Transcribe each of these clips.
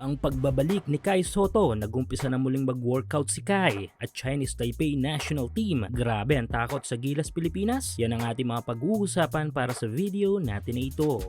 Ang pagbabalik ni Kai Sotto, nagumpisa na muling mag-workout si Kai at Chinese Taipei National Team. Grabe ang takot sa Gilas Pilipinas? Yan ang ating mga pag-uusapan para sa video natin na ito.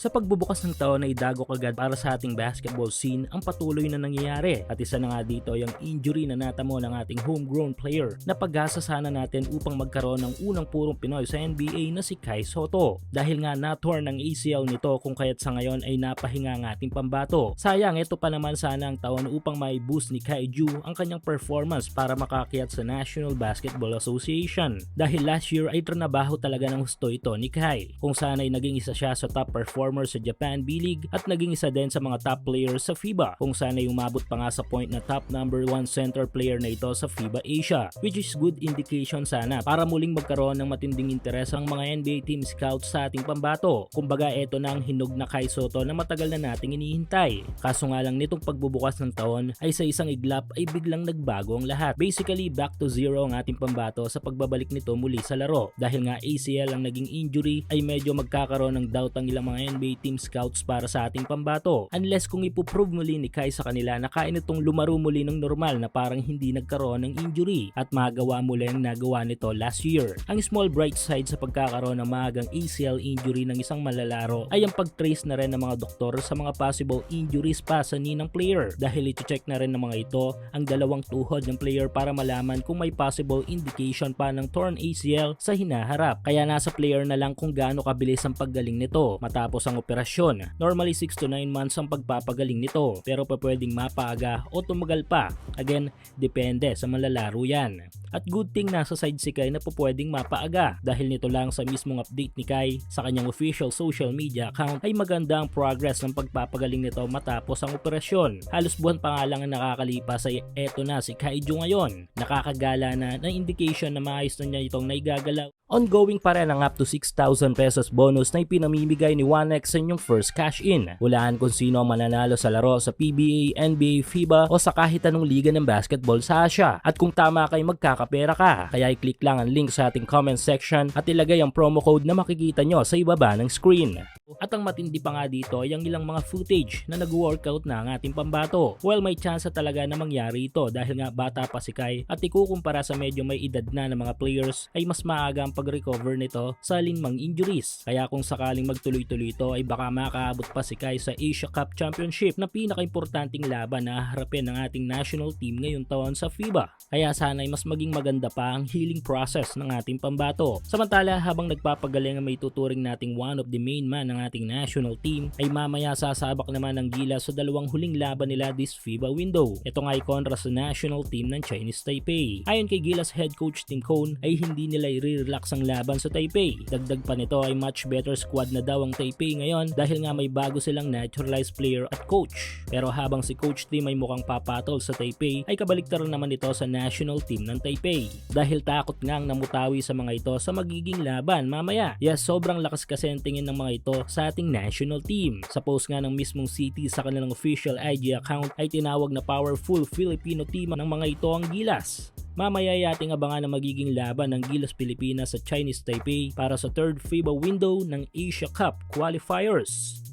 Sa pagbubukas ng taon ay dagok agad para sa ating basketball scene ang patuloy na nangyayari at isa na nga dito yung injury na natamo ng ating homegrown player na pag-asa sana natin upang magkaroon ng unang purong Pinoy sa NBA na si Kai Sotto. Dahil nga na-torn ng ACL nito kung kaya't sa ngayon ay napahinga ang ating pambato. Sayang, ito pa naman sana ang taon upang may boost ni Kai Ju ang kanyang performance para makakyat sa National Basketball Association. Dahil last year ay trinabaho talaga ng husto ito ni Kai kung saan ay naging isa siya sa top performer sa Japan B-League at naging isa din sa mga top players sa FIBA kung saan ay umabot pa nga sa point na top number 1 center player na ito sa FIBA Asia, which is good indication sana para muling magkaroon ng matinding interes ang mga NBA team scouts sa ating pambato. Kumbaga eto na ang hinog na Kai Sotto na matagal na nating inihintay. Kaso nga lang nitong pagbubukas ng taon ay sa isang iglap ay biglang nagbago ang lahat. Basically back to zero ang ating pambato sa pagbabalik nito muli sa laro. Dahil nga ACL ang naging injury ay medyo magkakaroon ng doubt ang ilang mga NBA team scouts para sa ating pambato unless kung ipoprove muli ni Kai sa kanila na kaya nitong lumaro muli ng normal na parang hindi nagkaroon ng injury at magawa muli ang nagawa nito last year. Ang small bright side sa pagkakaroon ng maagang ACL injury ng isang malalaro ay ang pag-trace na rin ng mga doktor sa mga possible injuries pa sa knee ng player dahil ito-check na rin ng mga ito ang dalawang tuhod ng player para malaman kung may possible indication pa ng torn ACL sa hinaharap. Kaya nasa player na lang kung gaano kabilis ang paggaling nito matapos ang operasyon. Normally 6 to 9 months ang pagpapagaling nito pero pa pwedeng mapaaga o tumagal pa. Again, depende sa malalaro yan. At good thing nasa side si Kai na pwedeng mapaaga dahil nito lang sa mismong update ni Kai sa kanyang official social media account ay maganda ang progress ng pagpapagaling nito matapos ang operasyon. Halos buwan pa nga lang ang nakakalipas ay eto na si Kai Ju ngayon. Nakakagala na indication na maayos na niya itong naigagalaw. Ongoing pa rin ang up to 6,000 pesos bonus na ipinamimigay ni 1x sa inyong first cash in. Hulaan kung sino ang mananalo sa laro sa PBA, NBA, FIBA o sa kahit anong liga ng basketball sa Asia. At kung tama kay magkakapera ka, kaya i-click lang ang link sa ating comment section at ilagay ang promo code na makikita nyo sa ibaba ng screen. At ang matindi pa nga dito ay ang ilang mga footage na nag-workout na ang ating pambato. Well, may chance talaga na mangyari ito dahil nga bata pa si Kai at ikukumpara sa medyo may edad na ng mga players ay mas maaga ang pag-recover nito sa alinmang injuries. Kaya kung sakaling magtuloy-tuloy ito ay baka makaabot pa si Kai sa Asia Cup Championship na pinaka-importanting laban na harapin ng ating national team ngayong taon sa FIBA. Kaya sana ay mas maging maganda pa ang healing process ng ating pambato. Samantala habang nagpapagaling ang may tuturing nating one of the main man ng ating national team ay mamaya sasabak naman ng Gilas sa dalawang huling laban nila this FIBA window. Ito nga ay kontra sa national team ng Chinese Taipei. Ayon kay Gilas head coach Tim Cone ay hindi nila i-relax ang laban sa Taipei. Dagdag pa nito ay much better squad na daw ang Taipei ngayon dahil nga may bago silang naturalized player at coach. Pero habang si coach Tim ay mukhang papatol sa Taipei ay kabaliktaran naman ito sa national team ng Taipei. Dahil takot ngang namutawi sa mga ito sa magiging laban mamaya. Yes, sobrang lakas kasi ang tingin ng mga ito sa ating national team. Sa post nga ng mismong City sa kanilang official IG account ay tinawag na powerful Filipino team ng mga ito ang Gilas. Mamaya ay ating abangan ang magiging laban ng Gilas Pilipinas sa Chinese Taipei para sa third FIBA window ng Asia Cup qualifiers.